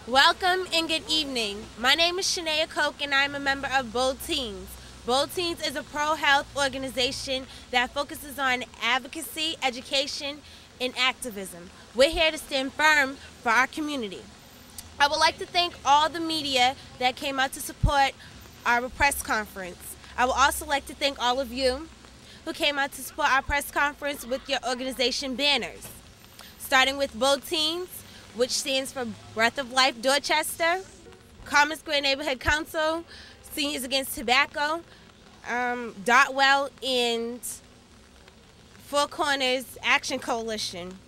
Welcome and good evening. My name is Shania Koch and I'm a member of Bold Teens. Bold Teens is a pro-health organization that focuses on advocacy, education, and activism. We're here to stand firm for our community. I would like to thank all the media that came out to support our press conference. I would also like to thank all of you who came out to support our press conference with your organization banners. Starting with Bold Teens, which stands for Breath of Life Dorchester, Common Square Neighborhood Council, Seniors Against Tobacco, Dotwell, and Four Corners Action Coalition.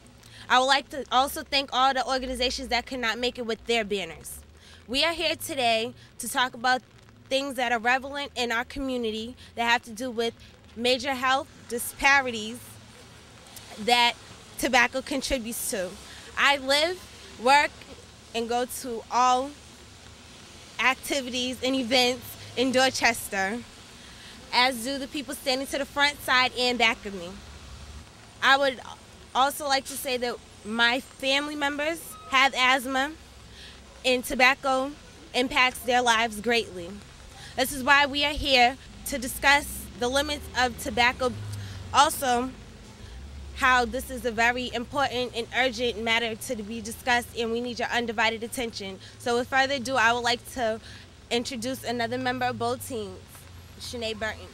I would like to also thank all the organizations that could not make it with their banners. We are here today to talk about things that are relevant in our community that have to do with major health disparities that tobacco contributes to. I live, work, and go to all activities and events in Dorchester, as do the people standing to the front, side, and back of me. I would also like to say that my family members have asthma, and tobacco impacts their lives greatly. This is why we are here to discuss the limits of tobacco. Also, how this is a very important and urgent matter to be discussed, and we need your undivided attention. So with further ado, I would like to introduce another member of Bold Teens, Shanae Burton.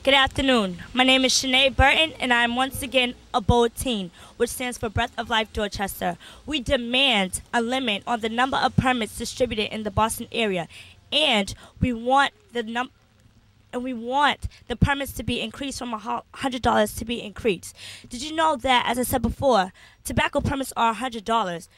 Good afternoon. My name is Shanae Burton, and I am once again a Bold Teen, which stands for Breath of Life Dorchester. We demand a limit on the number of permits distributed in the Boston area, and we want the permits to be increased from $100 to be increased. Did you know that, as I said before, tobacco permits are $100,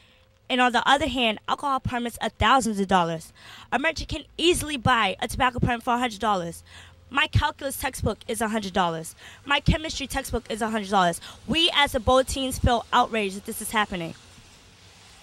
and on the other hand, alcohol permits are thousands of dollars. A merchant can easily buy a tobacco permit for $100. My calculus textbook is $100. My chemistry textbook is $100. We as the Bold Teens feel outraged that this is happening.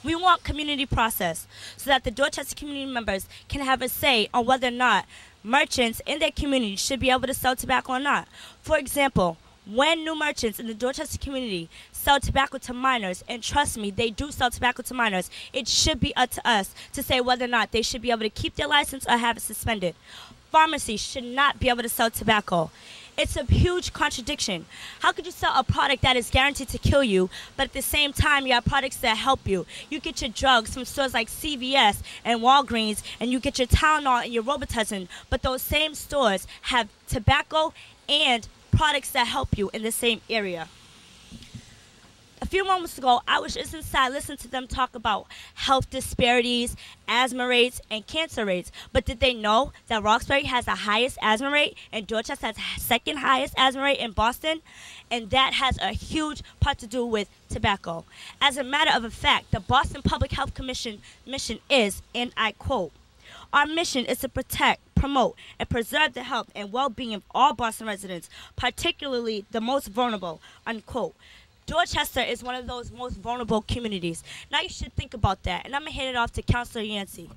We want community process so that the Dorchester community members can have a say on whether or not merchants in their community should be able to sell tobacco or not. For example, when new merchants in the Dorchester community sell tobacco to minors, and trust me, they do sell tobacco to minors, it should be up to us to say whether or not they should be able to keep their license or have it suspended. Pharmacies should not be able to sell tobacco. It's a huge contradiction. How could you sell a product that is guaranteed to kill you, but at the same time you have products that help you? You get your drugs from stores like CVS and Walgreens, and you get your Tylenol and your Robitussin, but those same stores have tobacco and products that help you in the same area. A few moments ago, I was just inside listening to them talk about health disparities, asthma rates, and cancer rates. But did they know that Roxbury has the highest asthma rate and Dorchester has the second highest asthma rate in Boston? And that has a huge part to do with tobacco. As a matter of fact, the Boston Public Health Commission mission is, and I quote, "Our mission is to protect, promote, and preserve the health and well-being of all Boston residents, particularly the most vulnerable," unquote. Dorchester is one of those most vulnerable communities. Now you should think about that. And I'm going to hand it off to Councilor Yancey.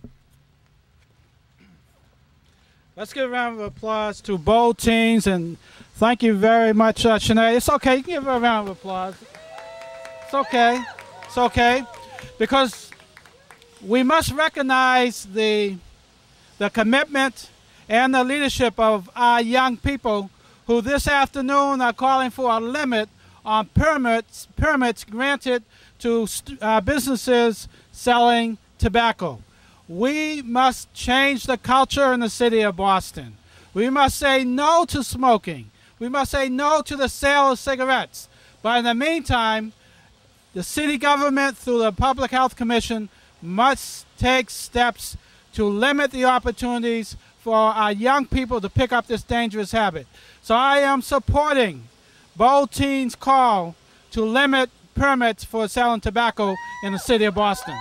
Let's give a round of applause to Bold Teens, and thank you very much, Shanae. It's okay. You can give her a round of applause. It's okay. It's okay. Because we must recognize the commitment and the leadership of our young people who this afternoon are calling for a limit on permits granted to businesses selling tobacco. We must change the culture in the city of Boston. We must say no to smoking. We must say no to the sale of cigarettes. But in the meantime, the city government, through the Public Health Commission, must take steps to limit the opportunities for our young people to pick up this dangerous habit. So I am supporting Bold Teens' call to limit permits for selling tobacco in the city of Boston.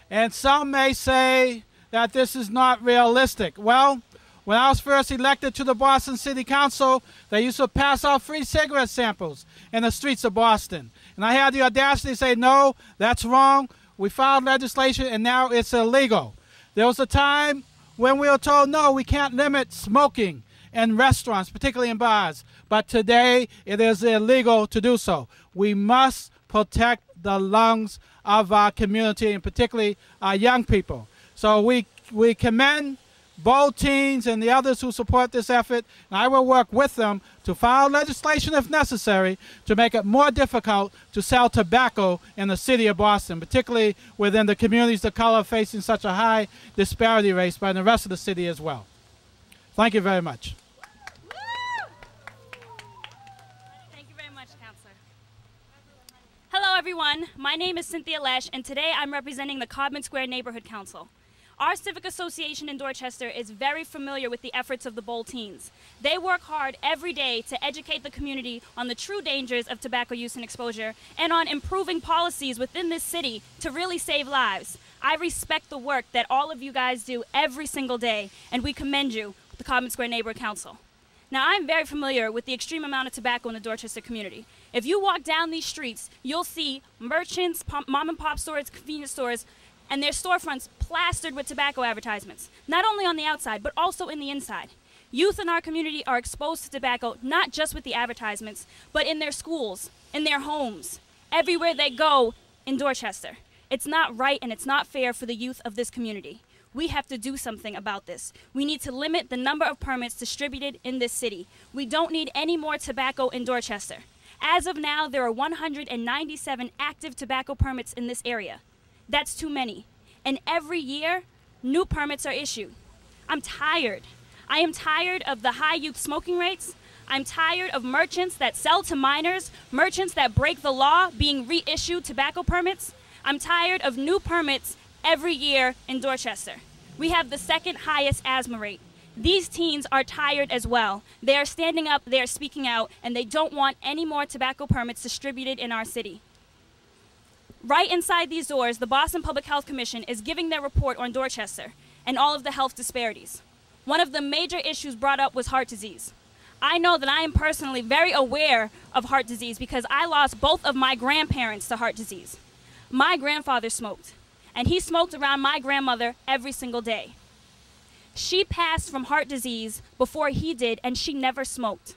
And some may say that this is not realistic. Well, when I was first elected to the Boston City Council, they used to pass out free cigarette samples in the streets of Boston. And I had the audacity to say, no, that's wrong. We filed legislation, and now it's illegal. There was a time when we were told, no, we can't limit smoking in restaurants, particularly in bars. But today, it is illegal to do so. We must protect the lungs of our community, and particularly our young people. So we commend Bold Teens and the others who support this effort, and I will work with them to file legislation if necessary to make it more difficult to sell tobacco in the city of Boston, particularly within the communities of color facing such a high disparity rate, but in the rest of the city as well. Thank you very much. Thank you very much, Counselor. Hello, everyone. My name is Cynthia Lesh, and today I'm representing the Codman Square Neighborhood Council. Our civic association in Dorchester is very familiar with the efforts of the Bold Teens. They work hard every day to educate the community on the true dangers of tobacco use and exposure and on improving policies within this city to really save lives. I respect the work that all of you guys do every single day, and we commend you, the Codman Square Neighborhood Council. Now, I'm very familiar with the extreme amount of tobacco in the Dorchester community. If you walk down these streets, you'll see merchants, mom and pop stores, convenience stores, and their storefronts plastered with tobacco advertisements, not only on the outside, but also in the inside. Youth in our community are exposed to tobacco, not just with the advertisements, but in their schools, in their homes, everywhere they go in Dorchester. It's not right and it's not fair for the youth of this community. We have to do something about this. We need to limit the number of permits distributed in this city. We don't need any more tobacco in Dorchester. As of now, there are 197 active tobacco permits in this area. That's too many. And every year, new permits are issued. I'm tired. I am tired of the high youth smoking rates. I'm tired of merchants that sell to minors, merchants that break the law being reissued tobacco permits. I'm tired of new permits every year in Dorchester. We have the second highest asthma rate. These teens are tired as well. They are standing up, they are speaking out, and they don't want any more tobacco permits distributed in our city. Right inside these doors, the Boston Public Health Commission is giving their report on Dorchester and all of the health disparities. One of the major issues brought up was heart disease. I know that I am personally very aware of heart disease because I lost both of my grandparents to heart disease. My grandfather smoked, and he smoked around my grandmother every single day. She passed from heart disease before he did, and she never smoked.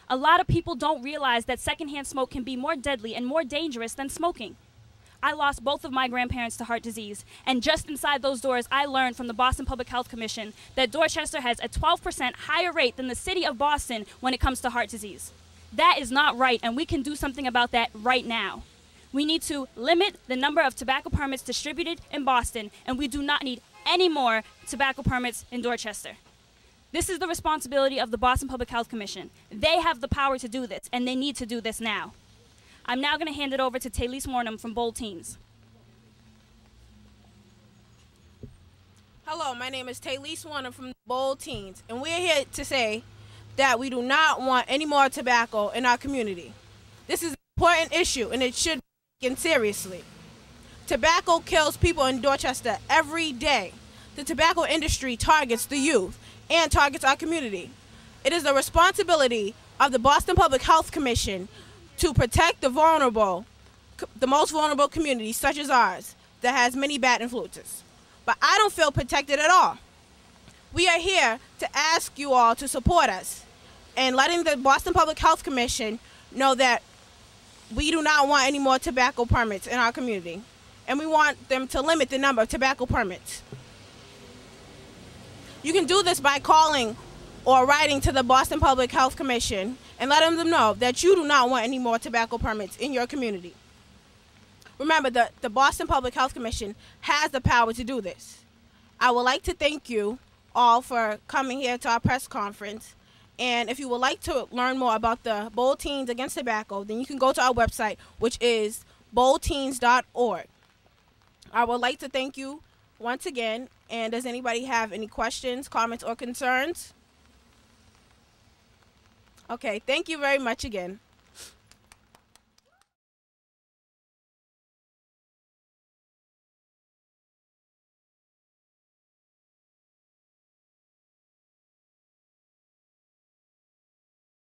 A lot of people don't realize that secondhand smoke can be more deadly and more dangerous than smoking. I lost both of my grandparents to heart disease, and just inside those doors, I learned from the Boston Public Health Commission that Dorchester has a 12% higher rate than the city of Boston when it comes to heart disease. That is not right, and we can do something about that right now. We need to limit the number of tobacco permits distributed in Boston, and we do not need any more tobacco permits in Dorchester. This is the responsibility of the Boston Public Health Commission. They have the power to do this, and they need to do this now. I'm now going to hand it over to Taylise Warnham from Bold Teens. Hello, my name is Taylise Warnham from Bold Teens, and we're here to say that we do not want any more tobacco in our community. This is an important issue, and it should be taken seriously. Tobacco kills people in Dorchester every day. The tobacco industry targets the youth and targets our community. It is the responsibility of the Boston Public Health Commission to protect the vulnerable, the most vulnerable communities such as ours that has many bad influences. But I don't feel protected at all. We are here to ask you all to support us and letting the Boston Public Health Commission know that we do not want any more tobacco permits in our community, and we want them to limit the number of tobacco permits. You can do this by calling or writing to the Boston Public Health Commission and letting them know that you do not want any more tobacco permits in your community. Remember, the Boston Public Health Commission has the power to do this. I would like to thank you all for coming here to our press conference. And if you would like to learn more about the Bold Teens Against Tobacco, then you can go to our website, which is boldteens.org. I would like to thank you once again. And does anybody have any questions, comments, or concerns? Okay, thank you very much again.